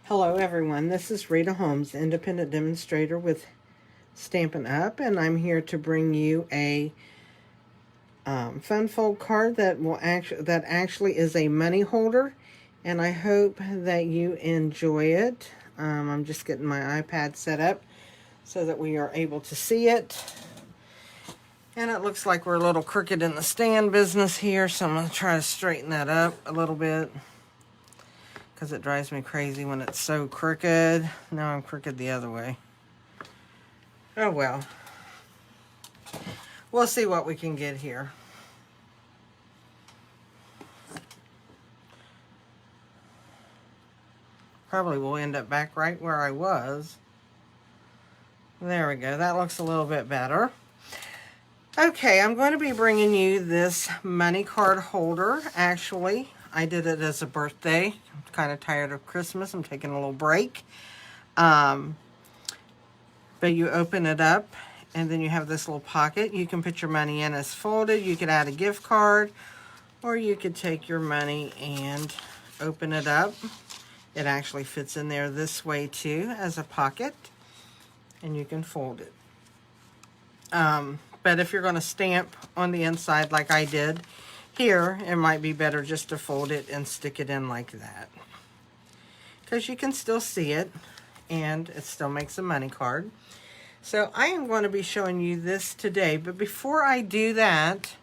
Hello everyone, this is Rita Holmes, independent demonstrator with Stampin' Up, and I'm here to bring you a fun fold card that actually is a money holder, and I hope that you enjoy it. I'm just getting my iPad set up so that we are able to see it. And it looks like we're a little crooked in the stand business here, so I'm going to try to straighten that up a little bit, because it drives me crazy when it's so crooked. Now I'm crooked the other way. Oh well. We'll see what we can get here. Probably will end up back right where I was. There we go. That looks a little bit better. Okay, I'm going to be bringing you this money card holder. Actually, I did it as a birthday. I'm kind of tired of Christmas. I'm taking a little break. But you open it up, and then you have this little pocket. You can put your money in as folded. You could add a gift card, or you could take your money and open it up. It actually fits in there this way too, as a pocket, and you can fold it. But if you're going to stamp on the inside like I did here, it might be better just to fold it and stick it in like that, because you can still see it and it still makes a money card. So I am going to be showing you this today, but before I do that,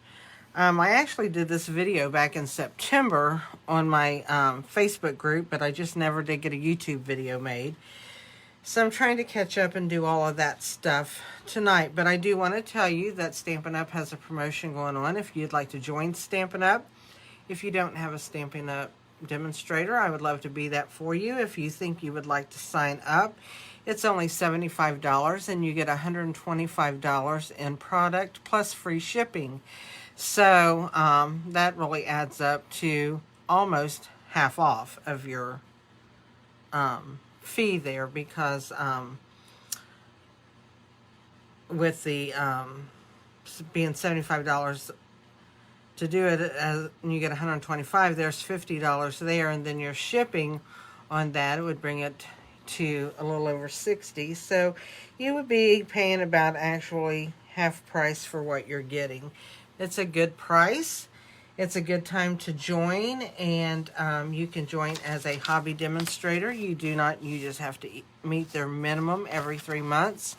I actually did this video back in September on my Facebook group, but I just never did get a YouTube video made. So I'm trying to catch up and do all of that stuff tonight. But I do want to tell you that Stampin' Up has a promotion going on if you'd like to join Stampin' Up. If you don't have a Stampin' Up demonstrator, I would love to be that for you. If you think you would like to sign up, it's only $75 and you get $125 in product plus free shipping. So that really adds up to almost half off of your fee there, because with the being $75 to do it, and you get $125, there's $50 there, and then your shipping on that, it would bring it to a little over $60. So you would be paying about actually half price for what you're getting. It's a good price. It's a good time to join, and you can join as a hobby demonstrator. You just have to meet their minimum every 3 months,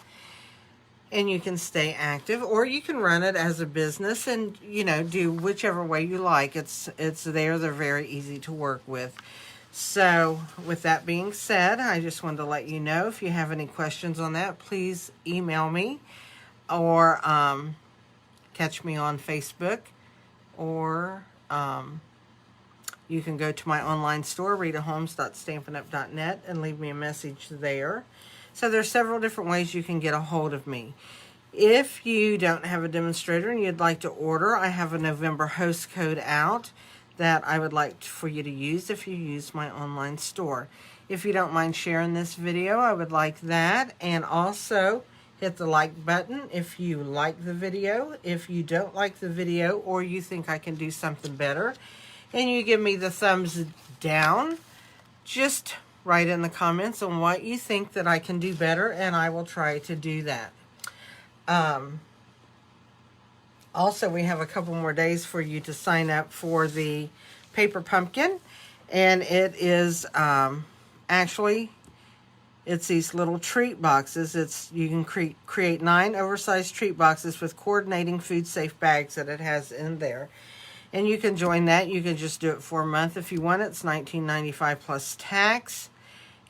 and you can stay active, or you can run it as a business and, do whichever way you like. It's there. They're very easy to work with. So with that being said, I just wanted to let you know, if you have any questions on that, please email me, or catch me on Facebook. Or you can go to my online store, ritaholmes.stampinup.net, and leave me a message there. So there's several different ways you can get a hold of me. If you don't have a demonstrator and you'd like to order, I have a November host code out that I would like for you to use if you use my online store. If you don't mind sharing this video, I would like that. And also, hit the like button if you like the video. If you don't like the video, or you think I can do something better, and you give me the thumbs down, just write in the comments on what you think that I can do better, and I will try to do that. Also, we have a couple more days for you to sign up for the paper pumpkin, and it is actually, it's these little treat boxes. You can create 9 oversized treat boxes with coordinating food-safe bags that it has in there. And you can join that. You can just do it for a month if you want it. It's $19.95 plus tax.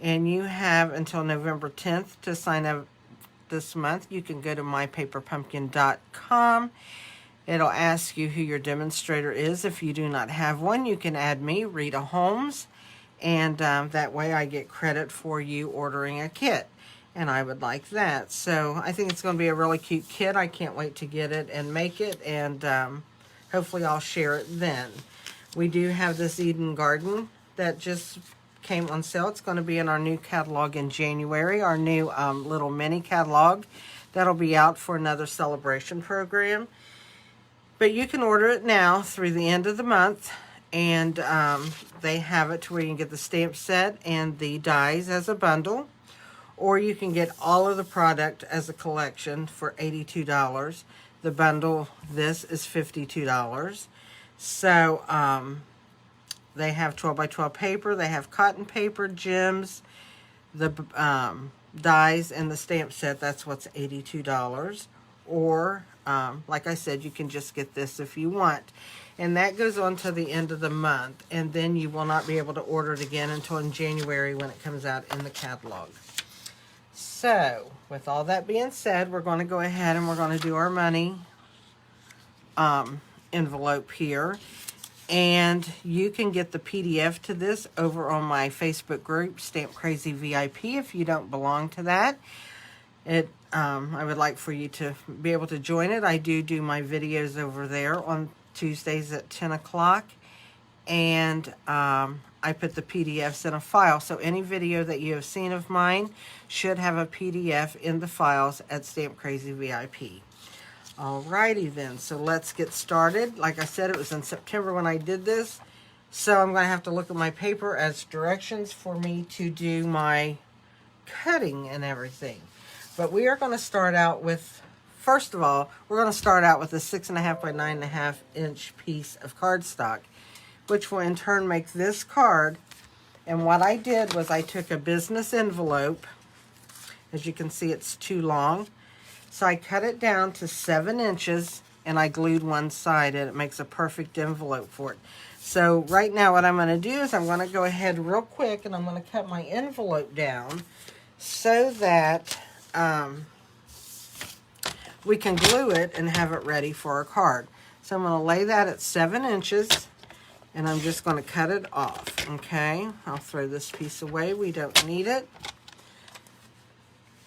And you have until November 10th to sign up this month. You can go to mypaperpumpkin.com. It'll ask you who your demonstrator is. If you do not have one, you can add me, Rita Holmes. And that way I get credit for you ordering a kit. And I would like that. So I think it's going to be a really cute kit. I can't wait to get it and make it. And hopefully I'll share it then. We do have this Eden Garden that just came on sale. It's going to be in our new catalog in January. Our new little mini catalog. That'll be out for another celebration program. But you can order it now through the end of the month. And they have it to where you can get the stamp set and the dies as a bundle, or you can get all of the product as a collection for $82. The bundle, this is $52. So they have 12 by 12 paper, they have cotton paper, gems, the dies, and the stamp set. That's what's $82. Or like I said, you can just get this if you want. And that goes on to the end of the month, and then you will not be able to order it again until in January when it comes out in the catalog. So, with all that being said, we're going to go ahead and we're going to do our money envelope here. And you can get the PDF to this over on my Facebook group, Stamp Crazy VIP, if you don't belong to that. I would like for you to be able to join it. I do my videos over there on Tuesdays at 10 o'clock. And I put the PDFs in a file. So any video that you have seen of mine should have a PDF in the files at Stamp Crazy VIP. Alrighty then, so let's get started. Like I said, it was in September when I did this. So I'm going to have to look at my paper as directions for me to do my cutting and everything. But we are going to start out with, first of all, we're going to start out with a 6.5 by 9.5 inch piece of cardstock, which will in turn make this card. And what I did was I took a business envelope. As you can see, it's too long. So I cut it down to 7 inches and I glued one side, and it makes a perfect envelope for it. So right now what I'm going to do is I'm going to go ahead real quick and I'm going to cut my envelope down so that we can glue it and have it ready for our card. So I'm going to lay that at 7 inches and I'm just going to cut it off. Okay, I'll throw this piece away. We don't need it.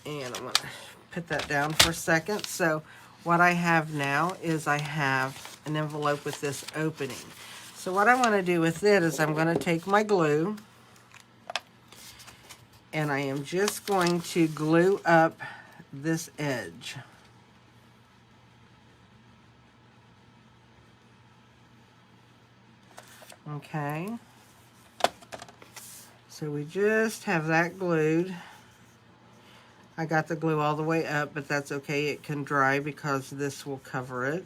And I'm going to put that down for a second. So what I have now is I have an envelope with this opening. So what I want to do with it is I'm going to take my glue and I am just going to glue up this edge. Okay, so we just have that glued. I got the glue all the way up, but that's okay. It can dry because this will cover it.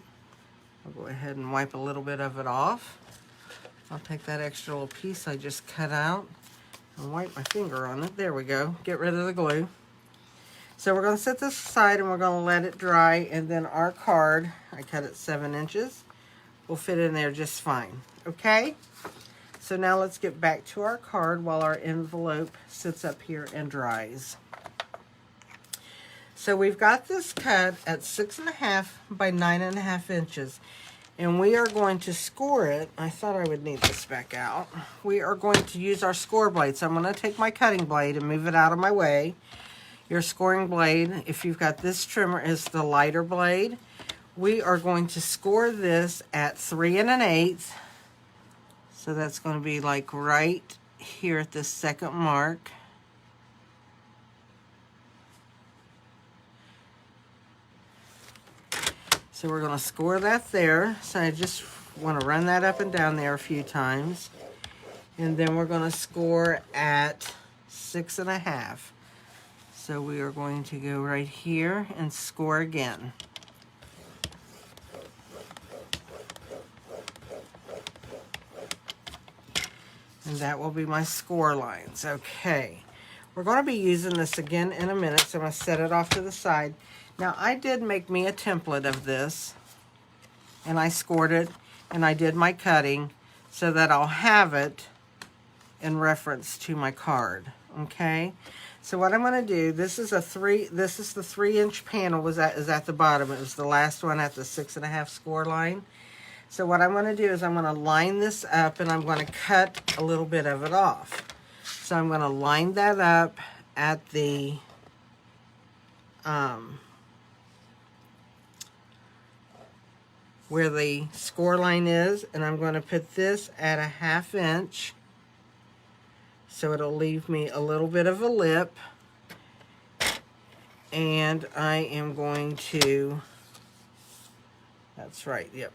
I'll go ahead and wipe a little bit of it off. I'll take that extra little piece I just cut out and wipe my finger on it. There we go. Get rid of the glue. So we're going to set this aside and we're going to let it dry, and then our card, I cut it 7 inches, will fit in there just fine. Okay? So now let's get back to our card while our envelope sits up here and dries. So we've got this cut at 6.5 by 9.5 inches. And we are going to score it. I thought I would need this back out. We are going to use our score blade. So I'm going to take my cutting blade and move it out of my way. Your scoring blade, if you've got this trimmer, is the lighter blade. We are going to score this at 3 1/8. So that's going to be like right here at this second mark. So we're going to score that there. So I just want to run that up and down there a few times. And then we're going to score at 6.5. So we are going to go right here and score again. And that will be my score lines. Okay. We're going to be using this again in a minute, so I'm going to set it off to the side. Now, I did make me a template of this, and I scored it, and I did my cutting so that I'll have it in reference to my card. Okay? So what I'm going to do, this is the 3-inch panel is at the bottom. It was the last one at the 6.5 score line. So what I'm going to do is I'm going to line this up, and I'm going to cut a little bit of it off. So I'm going to line that up at the where the score line is, and I'm going to put this at a 1/2 inch. So it'll leave me a little bit of a lip. And I am going to, that's right, yep.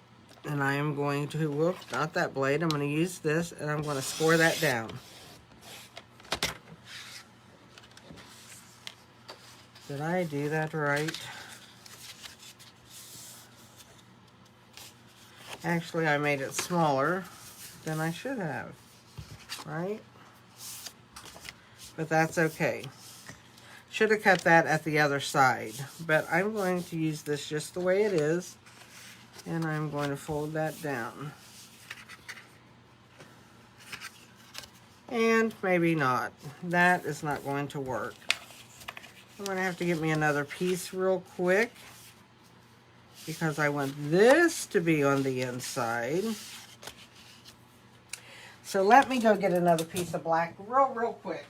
And I am going to, whoop, not that blade, I'm going to use this, and I'm going to score that down. Did I do that right? Actually, I made it smaller than I should have, right? But that's okay. Should have cut that at the other side, but I'm going to use this just the way it is, and I'm going to fold that down. And maybe not. That is not going to work. I'm going to have to get me another piece real quick because I want this to be on the inside. So let me go get another piece of black real quick.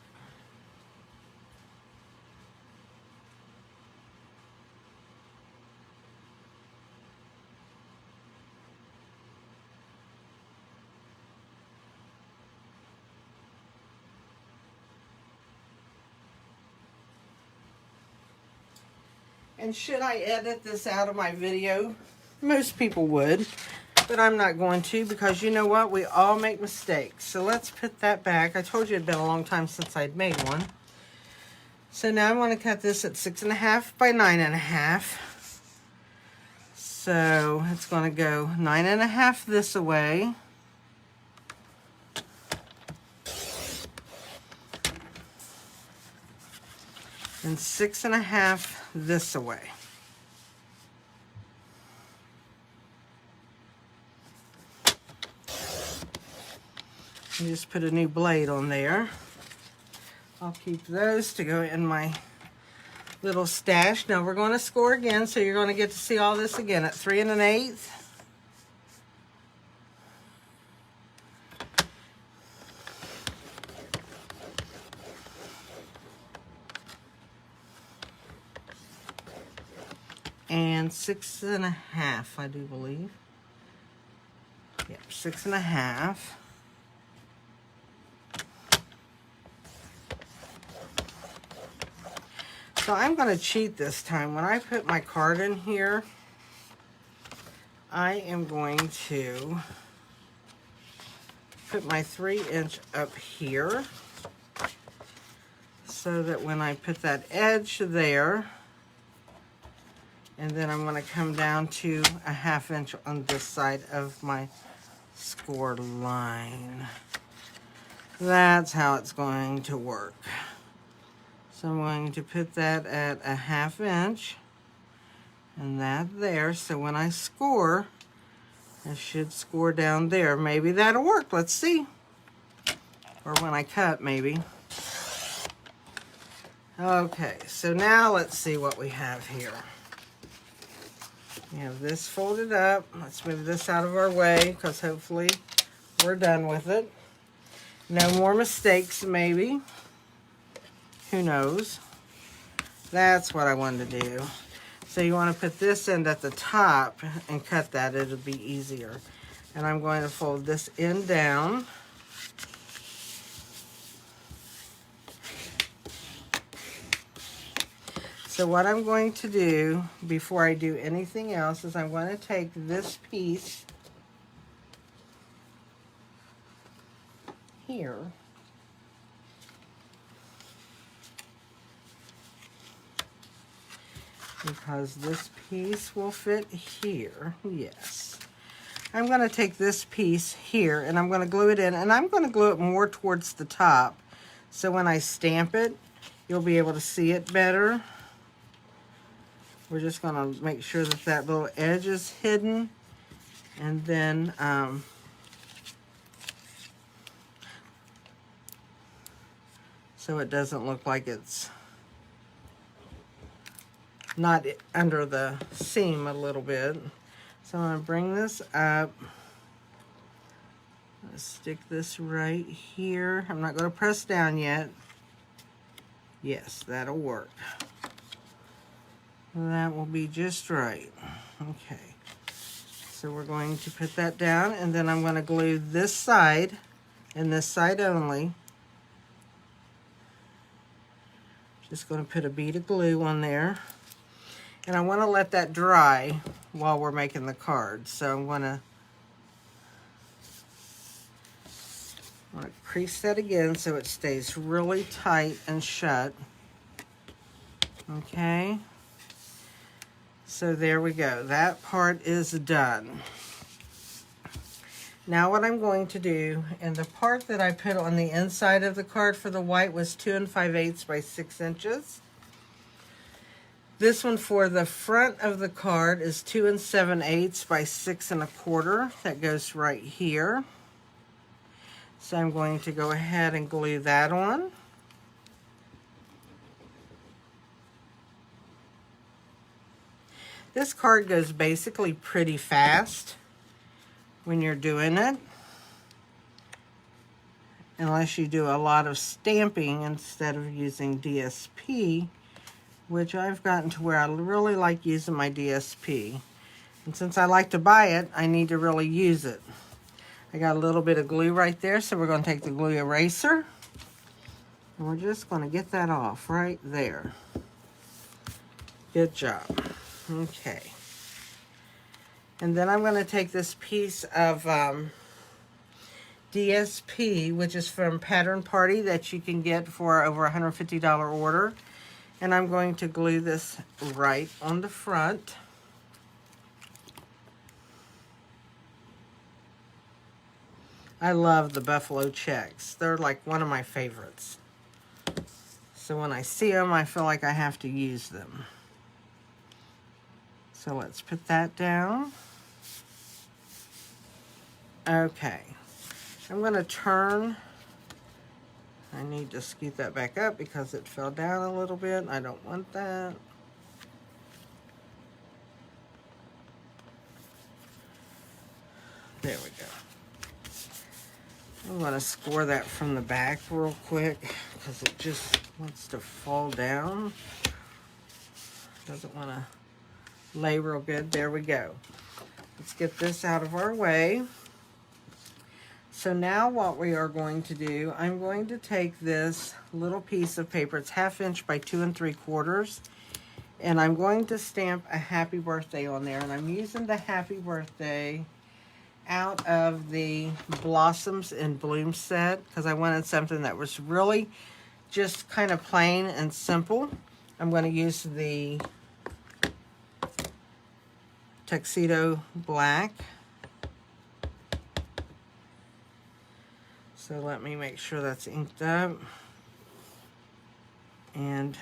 And should I edit this out of my video? Most people would, but I'm not going to because you know what? We all make mistakes. So let's put that back. I told you it'd been a long time since I'd made one. So now I'm going to cut this at 6.5 by 9.5. So it's going to go 9.5 this way. And 6.5 this way. And just put a new blade on there. I'll keep those to go in my little stash. Now we're going to score again, so you're going to get to see all this again at 3 1/8. And 6.5, I do believe. Yep, 6.5. So I'm going to cheat this time. When I put my card in here, I am going to put my 3" up here so that when I put that edge there, and then I'm going to come down to a 1/2 inch on this side of my score line. That's how it's going to work. So I'm going to put that at a 1/2 inch and that there. So when I score, I should score down there. Maybe that'll work. Let's see. Or when I cut, maybe. Okay, so now let's see what we have here. We have this folded up. Let's move this out of our way because hopefully we're done with it. No more mistakes, maybe. Who knows? That's what I wanted to do. So you want to put this end at the top and cut that. It'll be easier. And I'm going to fold this end down. So what I'm going to do before I do anything else is I'm going to take this piece here because this piece will fit here. Yes. I'm going to take this piece here and I'm going to glue it in, and I'm going to glue it more towards the top so when I stamp it you'll be able to see it better. We're just going to make sure that that little edge is hidden, and then so it doesn't look like it's not under the seam a little bit. So I'm going to bring this up. Let's stick this right here. I'm not going to press down yet. Yes, that'll work. That will be just right. Okay. So we're going to put that down, and then I'm going to glue this side and this side only. Just going to put a bead of glue on there. And I want to let that dry while we're making the card. So I'm going to I'm going to crease that again so it stays really tight and shut. Okay. So there we go. That part is done. Now what I'm going to do, and the part that I put on the inside of the card for the white was 2 5/8 by 6 inches. This one for the front of the card is 2 7/8 by 6 1/4. That goes right here. So I'm going to go ahead and glue that on. This card goes basically pretty fast when you're doing it, unless you do a lot of stamping instead of using DSP, which I've gotten to where I really like using my DSP. And since I like to buy it, I need to really use it. I got a little bit of glue right there, so we're going to take the glue eraser, and we're just going to get that off right there. Good job. Okay. And then I'm going to take this piece of DSP, which is from Pattern Party that you can get for over a $150 order. And I'm going to glue this right on the front. I love the buffalo checks. They're like one of my favorites. So when I see them, I feel like I have to use them. So let's put that down. Okay, I'm going to turn. I need to scoot that back up because it fell down a little bit. I don't want that. There we go. I'm going to score that from the back real quick because it just wants to fall down. Doesn't want to lay real good. There we go. Let's get this out of our way. So now what we are going to do, I'm going to take this little piece of paper, it's 1/2 inch by 2 3/4, and I'm going to stamp a happy birthday on there. And I'm using the happy birthday out of the Blossoms in Bloom set because I wanted something that was really just kind of plain and simple. I'm going to use the Tuxedo Black. So let me make sure that's inked up and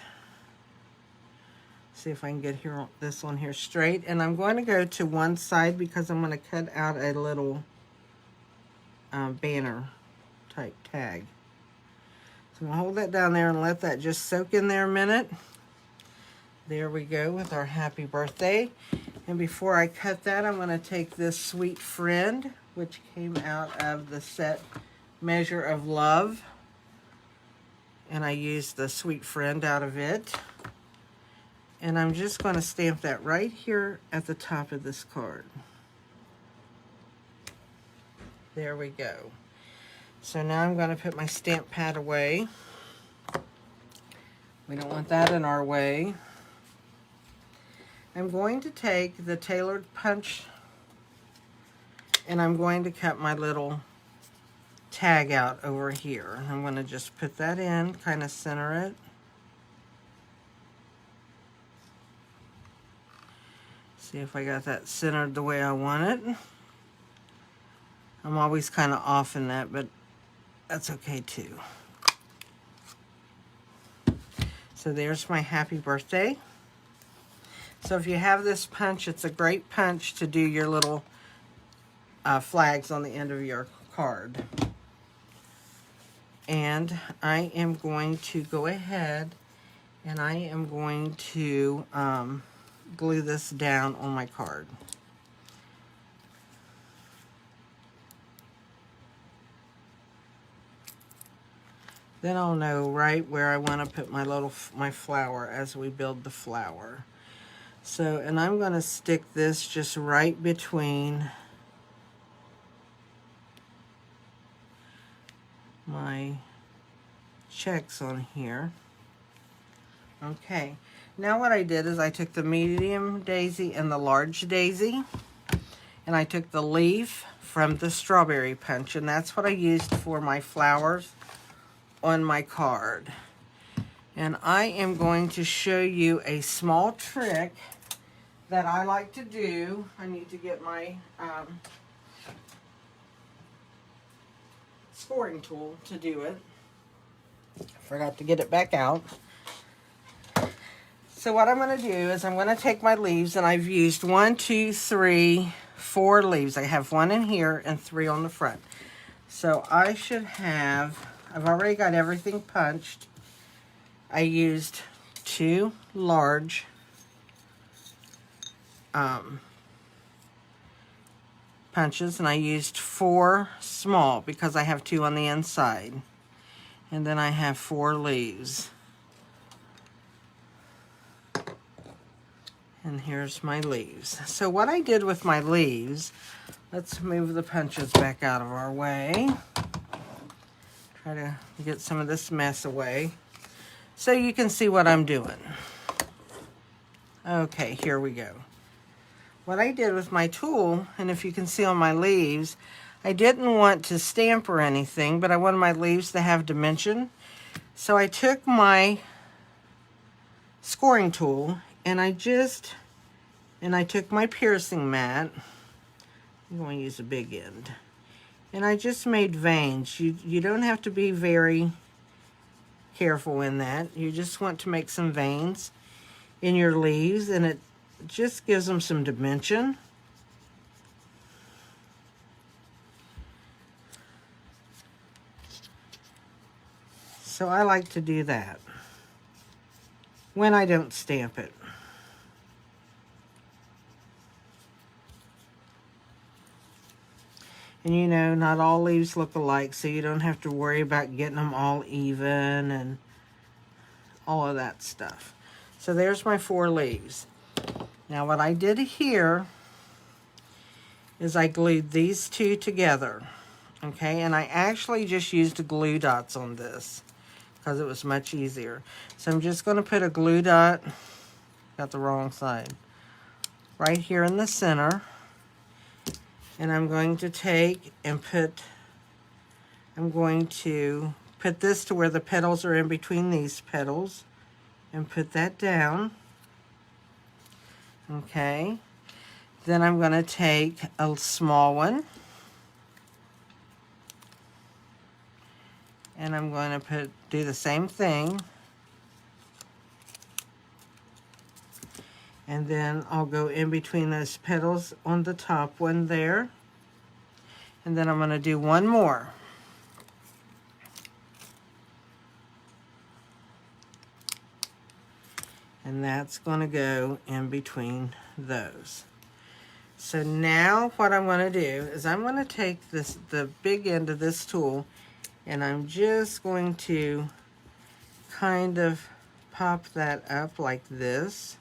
see if I can get this one here straight. And I'm going to go to one side because I'm going to cut out a little banner type tag. So I'm going to hold that down there and let that just soak in there a minute. There we go with our happy birthday. And before I cut that, I'm going to take this Sweet Friend, which came out of the set Measure of Love, and I used the Sweet Friend out of it, and I'm just going to stamp that right here at the top of this card. There we go. So now I'm going to put my stamp pad away. We don't want that in our way. I'm going to take the tailored punch and I'm going to cut my little tag out over here. I'm going to just put that in, kind of center it. See if I got that centered the way I want it. I'm always kind of off in that, but that's okay too. So there's my happy birthday. So if you have this punch, it's a great punch to do your little flags on the end of your card. And I am going to go ahead and I am going to glue this down on my card. Then I'll know right where I want to put my flower as we build the flower. So, and I'm going to stick this just right between my checks on here. Okay, now what I did is I took the medium daisy and the large daisy, and I took the leaf from the strawberry punch, and that's what I used for my flowers on my card. And I am going to show you a small trick that I like to do. I need to get my scoring tool to do it. Forgot to get it back out. So what I'm going to do is I'm going to take my leaves, and I've used 1, 2, 3, 4 leaves. I have 1 in here and 3 on the front. So I should have, I've already got everything punched. I used 2 large punches, and I used 4 small because I have 2 on the inside. And then I have 4 leaves. And here's my leaves. So what I did with my leaves, let's move the punches back out of our way. Try to get some of this mess away so you can see what I'm doing. Okay, here we go. What I did with my tool, and if you can see on my leaves, I didn't want to stamp or anything, but I wanted my leaves to have dimension. So I took my scoring tool, and I took my piercing mat. I'm going to use a big end. And I just made veins. You don't have to be very careful in that. You just want to make some veins in your leaves, and it just gives them some dimension. So I like to do that when I don't stamp it. And you know, not all leaves look alike, so you don't have to worry about getting them all even and all of that stuff. So there's my 4 leaves. Now what I did here is I glued these 2 together, okay? And I actually just used glue dots on this because it was much easier. So I'm just going to put a glue dot, got the wrong side, right here in the center. And I'm going to take and I'm going to put this to where the petals are in between these petals and put that down. Okay. Then I'm going to take a small one and I'm going to do the same thing. And then I'll go in between those petals on the top one there. And then I'm going to do one more. And that's going to go in between those. So now what I'm going to do is I'm going to take the big end of this tool, and I'm just going to kind of pop that up like this.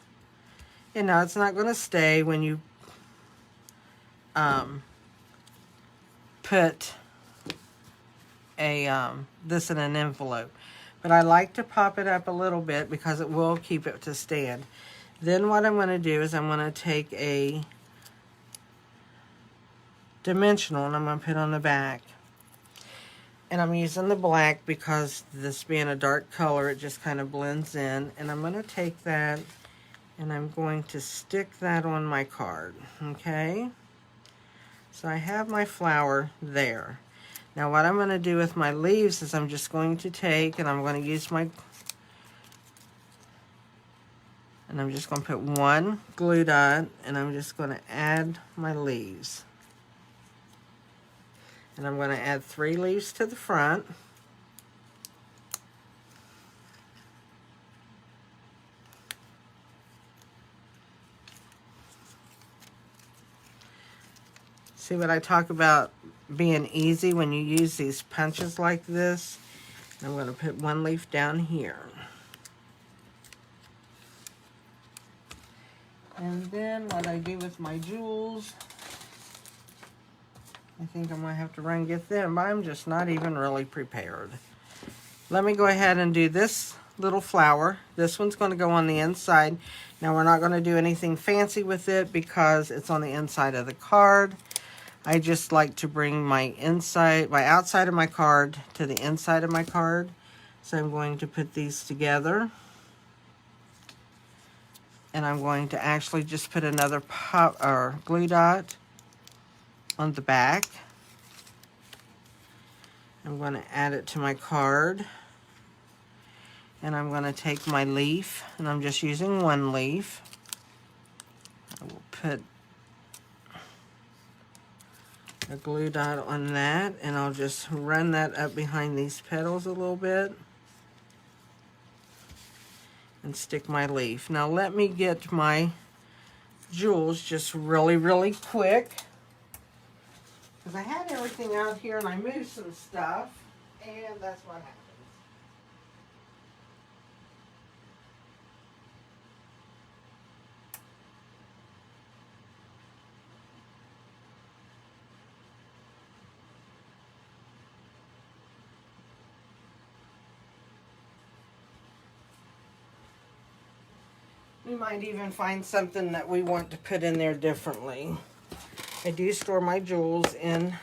And now it's not going to stay when you put this in an envelope. But I like to pop it up a little bit because it will keep it to stand. Then what I'm going to do is I'm going to take a dimensional and I'm going to put on the back. And I'm using the black because this being a dark color, it just kind of blends in. And I'm going to take that and I'm going to stick that on my card, okay? So I have my flower there. Now what I'm going to do with my leaves is I'm just going to take and I'm going to use my, and I'm just going to put one glue dot and I'm just going to add my leaves. And I'm going to add 3 leaves to the front. See what I talk about being easy when you use these punches like this? I'm going to put 1 leaf down here. And then what I do with my jewels, I think I'm going to have to run and get them, but I'm just not even really prepared. Let me go ahead and do this little flower. This one's going to go on the inside. Now we're not going to do anything fancy with it because it's on the inside of the card. I just like to bring my outside of my card to the inside of my card. So I'm going to put these together. And I'm going to actually just put another pop or glue dot on the back. I'm going to add it to my card. And I'm going to take my leaf, and I'm just using one leaf. I will put a glue dot on that, and I'll just run that up behind these petals a little bit and stick my leaf. Now let me get my jewels just really, really quick, because I had everything out here and I moved some stuff, and that's what happened. We might even find something that we want to put in there differently. I do store my jewels in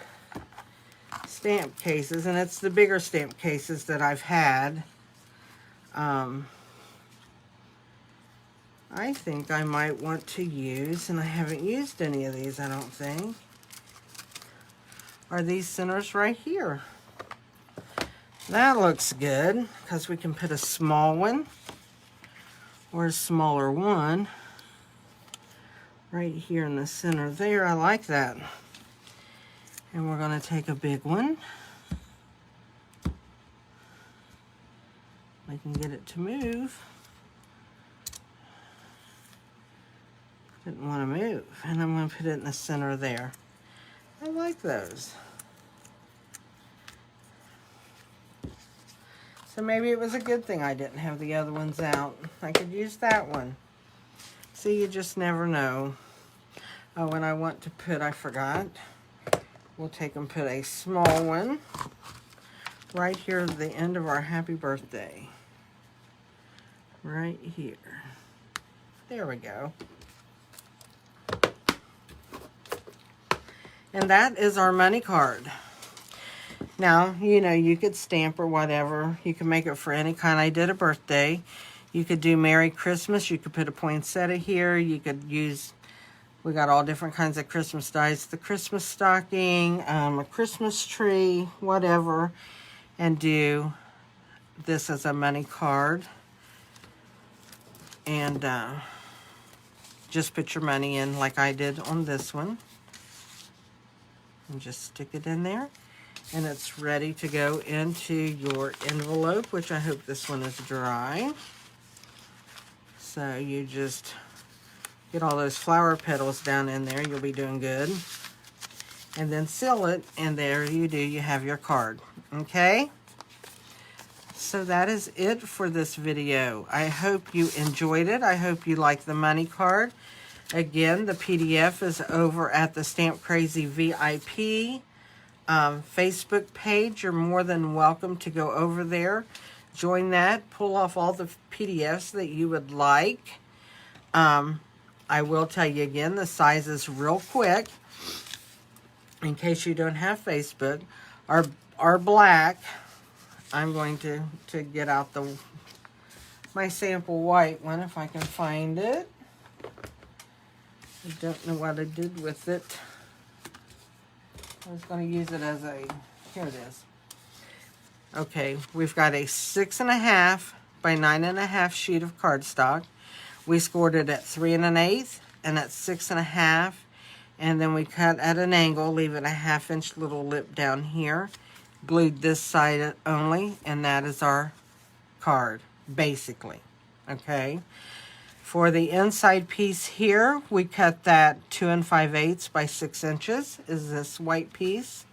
stamp cases, and it's the bigger stamp cases that I've had. I think I might want to use, and I haven't used any of these, I don't think, are these centers right here. That looks good, because we can put a small one or a smaller one right here in the center there. I like that. And we're going to take a big one. I can get it to move. Didn't want to move. And I'm going to put it in the center there. I like those. So maybe it was a good thing I didn't have the other ones out. I could use that one. See, you just never know. Oh, and I want to put, I forgot. We'll take and put a small one right here at the end of our happy birthday. Right here. There we go. And that is our money card. Now, you know, you could stamp or whatever. You can make it for any kind. I did a birthday. You could do Merry Christmas. You could put a poinsettia here. You could use, we got all different kinds of Christmas dies. The Christmas stocking, a Christmas tree, whatever. And do this as a money card. And just put your money in like I did on this one. And just stick it in there. And it's ready to go into your envelope, which I hope this one is dry. So you just get all those flower petals down in there. You'll be doing good. And then seal it, and there you do. You have your card. Okay? So that is it for this video. I hope you enjoyed it. I hope you like the money card. Again, the PDF is over at the Stamp Crazy VIP Facebook page. You're more than welcome to go over there, join that, pull off all the PDFs that you would like. I will tell you again, the sizes real quick, in case you don't have Facebook, are black. I'm going to get out my sample white one if I can find it. I don't know what I did with it. I was going to use it as a, here it is. Okay, we've got a 6.5 by 9.5 sheet of cardstock. We scored it at 3 1/8 and at 6.5, and then we cut at an angle, leaving a 1/2 inch little lip down here. Glued this side only, and that is our card, basically. Okay. For the inside piece here, we cut that 2 5/8 by 6 inches, is this white piece.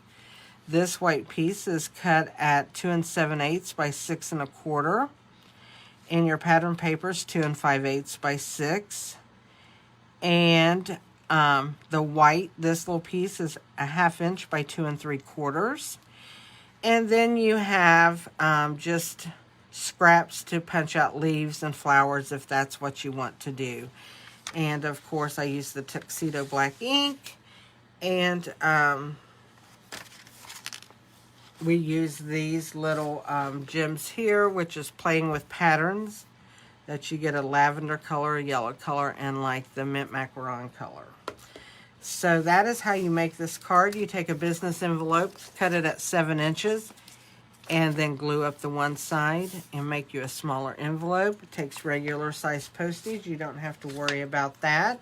This white piece is cut at 2 7/8 by 6 1/4. And your pattern paper is 2 5/8 by 6. And the white, this little piece is a 1/2 inch by 2 3/4. And then you have just scraps to punch out leaves and flowers if that's what you want to do. And of course I use the Tuxedo black ink, and we use these little gems here, which is playing with patterns, that you get a lavender color, a yellow color, and like the mint macaron color. So that is how you make this card. You take a business envelope, cut it at 7 inches, and then glue up the one side and make you a smaller envelope. It takes regular size postage. You don't have to worry about that.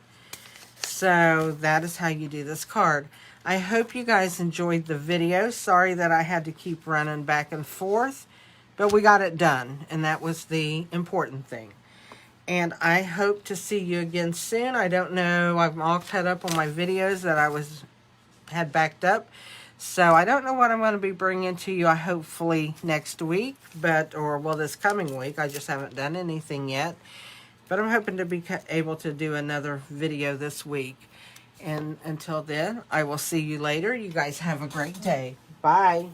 So that is how you do this card. I hope you guys enjoyed the video. Sorry that I had to keep running back and forth, but we got it done, and that was the important thing. And I hope to see you again soon. I don't know, I'm all cut up on my videos that I had backed up. So I don't know what I'm going to be bringing to you, hopefully next week, or this coming week. I just haven't done anything yet. But I'm hoping to be able to do another video this week. And until then, I will see you later. You guys have a great day. Bye.